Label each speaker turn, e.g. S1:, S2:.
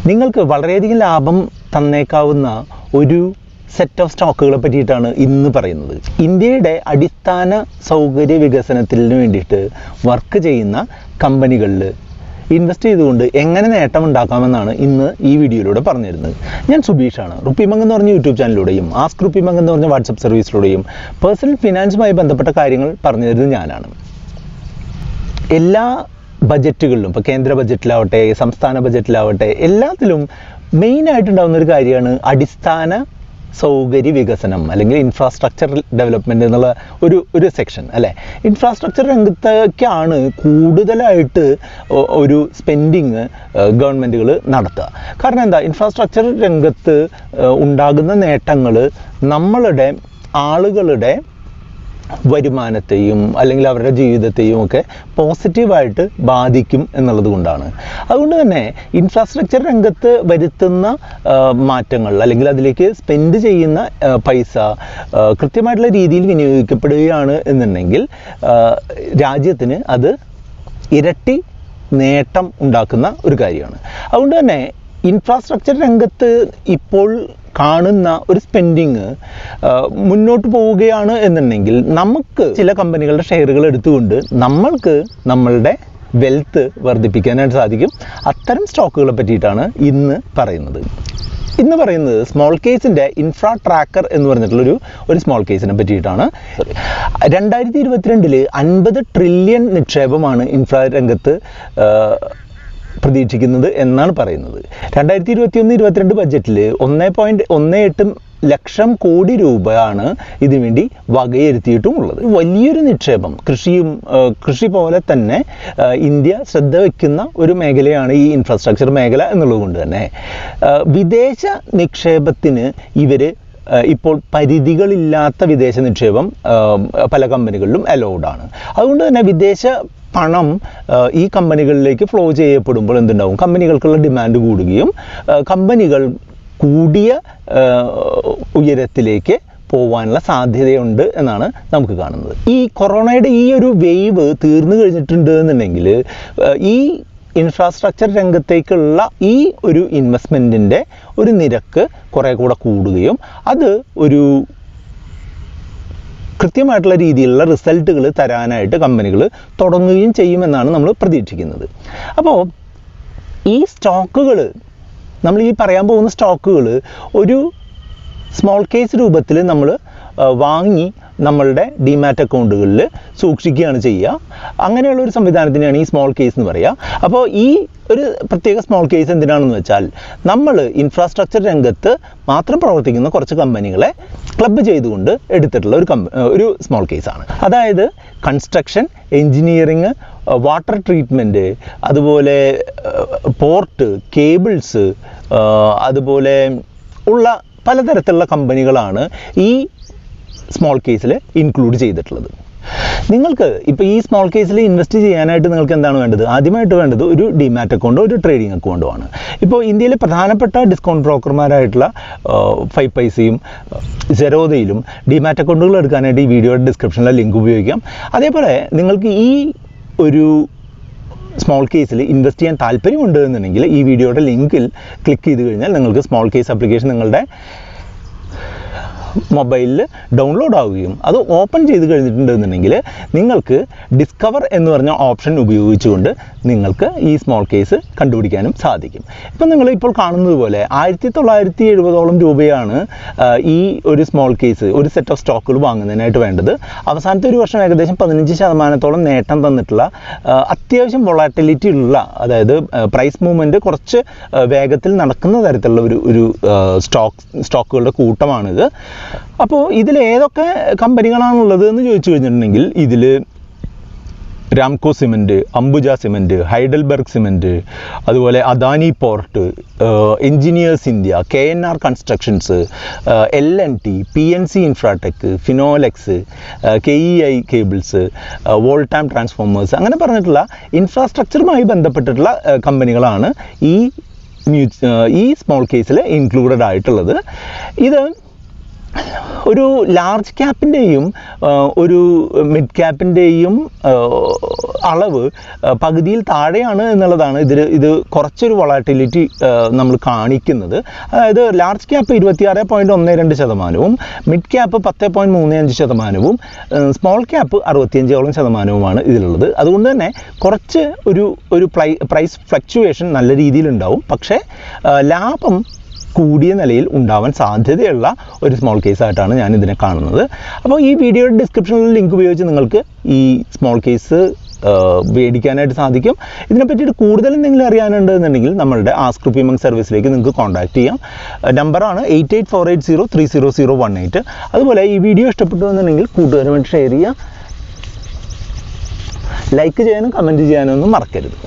S1: നിങ്ങൾക്ക് വളരെയധികം ലാഭം തന്നേക്കാവുന്ന ഒരു സെറ്റ് ഓഫ് സ്റ്റോക്കുകളെ പറ്റിയിട്ടാണ് ഇന്ന് പറയുന്നത്. ഇന്ത്യയുടെ അടിസ്ഥാന സൗകര്യ വികസനത്തിന് വേണ്ടിയിട്ട് വർക്ക് ചെയ്യുന്ന കമ്പനികളിൽ ഇൻവെസ്റ്റ് ചെയ്തുകൊണ്ട് എങ്ങനെ നേട്ടം ഉണ്ടാക്കാമെന്നാണ് ഇന്ന് ഈ വീഡിയോയിലൂടെ പറഞ്ഞു തരുന്നത്. ഞാൻ സുബീഷാണ്. RupeeMonk എന്ന് പറഞ്ഞ യൂട്യൂബ് ചാനലിലൂടെയും ആസ്ക് RupeeMonk എന്ന് പറഞ്ഞ വാട്സപ്പ് സർവീസിലൂടെയും പേഴ്സണൽ ഫിനാൻസുമായി ബന്ധപ്പെട്ട കാര്യങ്ങൾ പറഞ്ഞു തരുന്നത് ഞാനാണ്. എല്ലാ ബജറ്റുകളിലും, ഇപ്പോൾ കേന്ദ്ര ബജറ്റിലാവട്ടെ സംസ്ഥാന ബജറ്റിലാവട്ടെ എല്ലാത്തിലും മെയിനായിട്ടുണ്ടാകുന്ന ഒരു കാര്യമാണ് അടിസ്ഥാന സൗകര്യ വികസനം അല്ലെങ്കിൽ ഇൻഫ്രാസ്ട്രക്ചർ ഡെവലപ്മെൻറ്റ് എന്നുള്ള ഒരു സെക്ഷൻ അല്ലേ. ഇൻഫ്രാസ്ട്രക്ചർ രംഗത്തേക്കാണ് കൂടുതലായിട്ട് ഒരു സ്പെൻഡിങ് ഗവൺമെൻറ്റുകൾ നടത്തുക. കാരണം എന്താ, ഇൻഫ്രാസ്ട്രക്ചർ രംഗത്ത് ഉണ്ടാകുന്ന നേട്ടങ്ങൾ നമ്മളുടെ ആളുകളുടെ വരുമാനത്തെയും അല്ലെങ്കിൽ അവരുടെ ജീവിതത്തെയും ഒക്കെ പോസിറ്റീവായിട്ട് ബാധിക്കും എന്നുള്ളത് കൊണ്ടാണ്. അതുകൊണ്ട് തന്നെ ഇൻഫ്രാസ്ട്രക്ചർ രംഗത്ത് വരുത്തുന്ന മാറ്റങ്ങൾ അല്ലെങ്കിൽ അതിലേക്ക് സ്പെൻഡ് ചെയ്യുന്ന പൈസ കൃത്യമായിട്ടുള്ള രീതിയിൽ വിനിയോഗിക്കപ്പെടുകയാണ് എന്നുണ്ടെങ്കിൽ രാജ്യത്തിന് അത് ഇരട്ടി നേട്ടം ഉണ്ടാക്കുന്ന ഒരു കാര്യമാണ്. അതുകൊണ്ട് തന്നെ ഇൻഫ്രാസ്ട്രക്ചർ രംഗത്ത് ഇപ്പോൾ കാണുന്ന ഒരു സ്പെൻഡിങ് മുന്നോട്ട് പോവുകയാണ് എന്നുണ്ടെങ്കിൽ നമുക്ക് ചില കമ്പനികളുടെ ഷെയറുകൾ എടുത്തുകൊണ്ട് നമ്മളുടെ വെൽത്ത് വർദ്ധിപ്പിക്കാനായിട്ട് സാധിക്കും. അത്തരം സ്റ്റോക്കുകളെ പറ്റിയിട്ടാണ് ഇന്ന് പറയുന്നത്. സ്മോൾ കേസിൻ്റെ ഇൻഫ്രാ ട്രാക്കർ എന്ന് പറഞ്ഞിട്ടുള്ളൊരു സ്മോൾ കേസിനെ പറ്റിയിട്ടാണ്. 2022 50 ട്രില്യൺ നിക്ഷേപമാണ് ഇൻഫ്രാ രംഗത്ത് പ്രതീക്ഷിക്കുന്നത് എന്നാണ് പറയുന്നത്. 2021-22 ബഡ്ജറ്റിൽ 1.18 ലക്ഷം കോടി രൂപയാണ് ഇതിനുവേണ്ടി വകയിരുത്തിയിട്ടുമുള്ളത്. വലിയൊരു നിക്ഷേപം കൃഷി പോലെ തന്നെ ഇന്ത്യ ശ്രദ്ധ വയ്ക്കുന്ന ഒരു മേഖലയാണ് ഈ ഇൻഫ്രാസ്ട്രക്ചർ മേഖല എന്നുള്ളത് കൊണ്ട് തന്നെ വിദേശ നിക്ഷേപത്തിന് ഇപ്പോൾ പരിധികളില്ലാത്ത വിദേശ നിക്ഷേപം പല കമ്പനികളിലും അലൗഡാണ്. അതുകൊണ്ട് തന്നെ വിദേശ പണം ഈ കമ്പനികളിലേക്ക് ഫ്ലോ ചെയ്യപ്പെടുമ്പോൾ എന്തുണ്ടാവും, കമ്പനികൾക്കുള്ള ഡിമാൻഡ് കൂടുകയും കമ്പനികൾ കൂടിയ ഉയരത്തിലേക്ക് പോകാനുള്ള സാധ്യതയുണ്ട് എന്നാണ് നമുക്ക് കാണുന്നത്. ഈ കൊറോണയുടെ ഈ ഒരു വേവ് തീർന്നു കഴിഞ്ഞിട്ടുണ്ട് എന്നുണ്ടെങ്കിൽ ഈ ഇൻഫ്രാസ്ട്രക്ചർ രംഗത്തേക്കുള്ള ഈ ഒരു ഇൻവെസ്റ്റ്മെൻറ്റിൻ്റെ ഒരു നിരക്ക് കുറേ കൂടെ കൂടുകയും അത് ഒരു കൃത്യമായിട്ടുള്ള രീതിയിലുള്ള റിസൾട്ടുകൾ തരാനായിട്ട് കമ്പനികൾ തുടങ്ങുകയും ചെയ്യുമെന്നാണ് നമ്മൾ പ്രതീക്ഷിക്കുന്നത്. അപ്പോൾ ഈ സ്റ്റോക്കുകൾ, നമ്മൾ ഈ പറയാൻ പോകുന്ന സ്റ്റോക്കുകൾ ഒരു സ്മോൾ കേസ് രൂപത്തിൽ നമ്മൾ വാങ്ങി നമ്മളുടെ ഡിമാറ്റ് അക്കൗണ്ടുകളിൽ സൂക്ഷിക്കുകയാണ് ചെയ്യുക. അങ്ങനെയുള്ള ഒരു സംവിധാനത്തിനെയാണ് ഈ സ്മോൾ കേസ് എന്ന് പറയുക. അപ്പോൾ ഈ ഒരു പ്രത്യേക സ്മോൾ കേസ് എന്തിനാണെന്ന് വെച്ചാൽ, നമ്മൾ ഇൻഫ്രാസ്ട്രക്ചർ രംഗത്ത് മാത്രം പ്രവർത്തിക്കുന്ന കുറച്ച് കമ്പനികളെ ക്ലബ്ബ് ചെയ്തുകൊണ്ട് എടുത്തിട്ടുള്ള ഒരു സ്മോൾ കേസാണ്. അതായത് കൺസ്ട്രക്ഷൻ, എൻജിനീയറിങ്, വാട്ടർ ട്രീറ്റ്മെൻറ്റ്, അതുപോലെ പോർട്ട്, കേബിൾസ്, അതുപോലെ ഉള്ള പലതരത്തിലുള്ള കമ്പനികളാണ് ഈ സ്മോൾ കേസിൽ ഇൻക്ലൂഡ് ചെയ്തിട്ടുള്ളത്. നിങ്ങൾക്ക് ഇപ്പോൾ ഈ സ്മോൾ കേസിൽ ഇൻവെസ്റ്റ് ചെയ്യാനായിട്ട് നിങ്ങൾക്ക് എന്താണ് വേണ്ടത്? ആദ്യമായിട്ട് വേണ്ടത് ഒരു ഡിമാറ്റ് അക്കൗണ്ടോ ഒരു ട്രേഡിംഗ് അക്കൗണ്ടോ ആണ്. ഇപ്പോൾ ഇന്ത്യയിലെ പ്രധാനപ്പെട്ട ഡിസ്കൗണ്ട് ബ്രോക്കർമാരായിട്ടുള്ള 5 പൈസയും സെറോദയിലും ഡിമാറ്റ് അക്കൗണ്ടുകൾ എടുക്കാനായിട്ട് ഈ വീഡിയോയുടെ ഡിസ്ക്രിപ്ഷനിലെ ലിങ്ക് ഉപയോഗിക്കാം. അതേപോലെ നിങ്ങൾക്ക് ഈ ഒരു സ്മോൾ കേസിൽ ഇൻവെസ്റ്റ് ചെയ്യാൻ താല്പര്യമുണ്ട് എന്നുണ്ടെങ്കിൽ ഈ വീഡിയോയുടെ ലിങ്കിൽ ക്ലിക്ക് ചെയ്ത് കഴിഞ്ഞാൽ നിങ്ങൾക്ക് സ്മോൾ കേസ് ആപ്ലിക്കേഷൻ നിങ്ങളുടെ മൊബൈലിൽ ഡൗൺലോഡ് ആവുകയും അത് ഓപ്പൺ ചെയ്ത് കഴിഞ്ഞിട്ടുണ്ടെന്നുണ്ടെങ്കിൽ നിങ്ങൾക്ക് ഡിസ്കവർ എന്ന് പറഞ്ഞ ഓപ്ഷൻ ഉപയോഗിച്ചുകൊണ്ട് നിങ്ങൾക്ക് ഈ സ്മോൾ കേസ് കണ്ടുപിടിക്കാനും സാധിക്കും. ഇപ്പം നിങ്ങൾ ഇപ്പോൾ കാണുന്നത് പോലെ 1970 രൂപയാണ് ഈ ഒരു സ്മോൾ കേസ്, ഒരു സെറ്റ് ഓഫ് സ്റ്റോക്കുകൾ വാങ്ങുന്നതിനായിട്ട് വേണ്ടത്. അവസാനത്തെ ഒരു വർഷം ഏകദേശം 15% നേട്ടം തന്നിട്ടുള്ള, അത്യാവശ്യം വൊളാറ്റിലിറ്റി ഉള്ള, അതായത് പ്രൈസ് മൂവ്മെൻറ്റ് കുറച്ച് വേഗത്തിൽ നടക്കുന്ന തരത്തിലുള്ള ഒരു സ്റ്റോക്കുകളുടെ കൂട്ടമാണിത്. അപ്പോൾ ഇതിൽ ഏതൊക്കെ കമ്പനികളാണുള്ളത് എന്ന് ചോദിച്ചു കഴിഞ്ഞിട്ടുണ്ടെങ്കിൽ ഇതിൽ Ramco cement, Ambuja cement, Heidelberg cement, അതുപോലെ Adani port, engineers India, KNR constructions, L&T, PNC Infratech, Finolex, KEI cables, Voltamp transformers, അങ്ങനെ പറഞ്ഞിട്ടുള്ള ഇൻഫ്രാസ്ട്രക്ചറുമായി ബന്ധപ്പെട്ടിട്ടുള്ള കമ്പനികളാണ് ഈ സ്മോൾ കേസിൽ ഇൻക്ലൂഡഡ് ആയിട്ടുള്ളത്. ഇത് ഒരു ലാർജ് ക്യാപ്പിൻ്റെയും ഒരു മിഡ് ക്യാപ്പിൻ്റെയും അളവ് പകുതിയിൽ താഴെയാണ് എന്നുള്ളതാണ് ഇത് കുറച്ചൊരു വൊളാറ്റിലിറ്റി നമ്മൾ കാണിക്കുന്നത്. അതായത് large cap 26.12%, mid cap 10.35%, small cap 65% ഇതിലുള്ളത്. അതുകൊണ്ട് തന്നെ കുറച്ച് ഒരു പ്രൈസ് ഫ്ലക്ച്വേഷൻ നല്ല രീതിയിലുണ്ടാവും. പക്ഷേ ലാഭം കൂടിയ നിലയിൽ ഉണ്ടാവാൻ സാധ്യതയുള്ള ഒരു സ്മോൾ കേസായിട്ടാണ് ഞാൻ ഇതിനെ കാണുന്നത്. അപ്പോൾ ഈ വീഡിയോയുടെ ഡിസ്ക്രിപ്ഷനിൽ ലിങ്ക് ഉപയോഗിച്ച് നിങ്ങൾക്ക് ഈ സ്മോൾ കേസ് മേടിക്കാനായിട്ട് സാധിക്കും. ഇതിനെപ്പറ്റിയിട്ട് കൂടുതൽ എന്തെങ്കിലും അറിയാനുണ്ടെന്നുണ്ടെങ്കിൽ നമ്മളുടെ ആസ്ക് RupeeMonk സർവീസിലേക്ക് നിങ്ങൾക്ക് കോൺടാക്ട് ചെയ്യാം. നമ്പറാണ് 8848030018. അതുപോലെ ഈ വീഡിയോ ഇഷ്ടപ്പെട്ടു എന്നുണ്ടെങ്കിൽ കൂട്ടുകാരുമായിട്ട് ഷെയർ ചെയ്യുക, ലൈക്ക് ചെയ്യാനും കമൻറ്റ് ചെയ്യാനും ഒന്നും മറക്കരുത്.